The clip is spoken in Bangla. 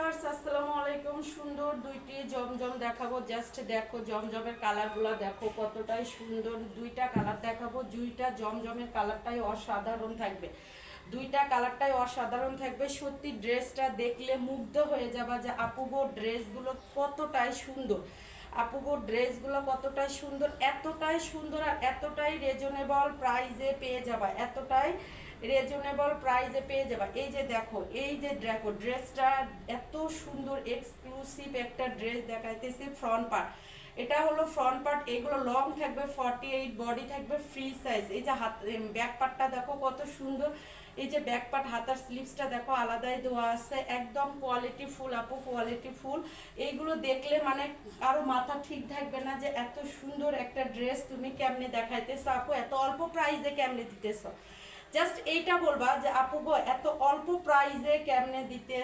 ভিউয়ার্স আসসালামু আলাইকুম। সুন্দর দুইটি জমজম দেখাবো। জাস্ট দেখো জমজমের কালারগুলো দেখো কতটাই সুন্দর। দুইটা কালার দেখাবো। দুইটা জমজমের কালারটাই অসাধারণ থাকবে। দুইটা কালারটাই অসাধারণ থাকবে। সত্যি ড্রেসটা দেখলে মুগ্ধ হয়ে যাবা যে আপুগো ড্রেসগুলো কতটাই সুন্দর। আপুগো ড্রেসগুলো কতটাই সুন্দর, এতটাই সুন্দর আর এতটাই রিজনেবল প্রাইসে পেয়ে যাবা। এতটাই রিজনেবল প্রাইসে পেয়ে যাবা। এই যে দেখো, এই যে দেখো ড্রেসটা এত সুন্দর এক্সক্লুসিভ একটা ড্রেস দেখাইতেছি। ফ্রন্ট পার্ট, এটা হলো ফ্রন্ট পার্ট। এগুলো লং থাকবে 48, বডি থাকবে ফ্রি সাইজ। এই যে হাত ব্যাক পার্টটা দেখো কত সুন্দর। এই যে ব্যাক পার্ট, হাতার স্লিভসটা দেখো আলাদাই দেওয়া আছে। একদম কোয়ালিটি ফুল আপু, কোয়ালিটি ফুল। এইগুলো দেখলে মানে আরো মাথা ঠিক থাকবে না যে এত সুন্দর একটা ড্রেস তুমি কেমনে দেখাইতেছো আপু, এত অল্প প্রাইসে কেমনে দিতেছো। জাস্ট এইটা বলবা যে আপু গো এত অল্প প্রাইসে কেমনে দিতে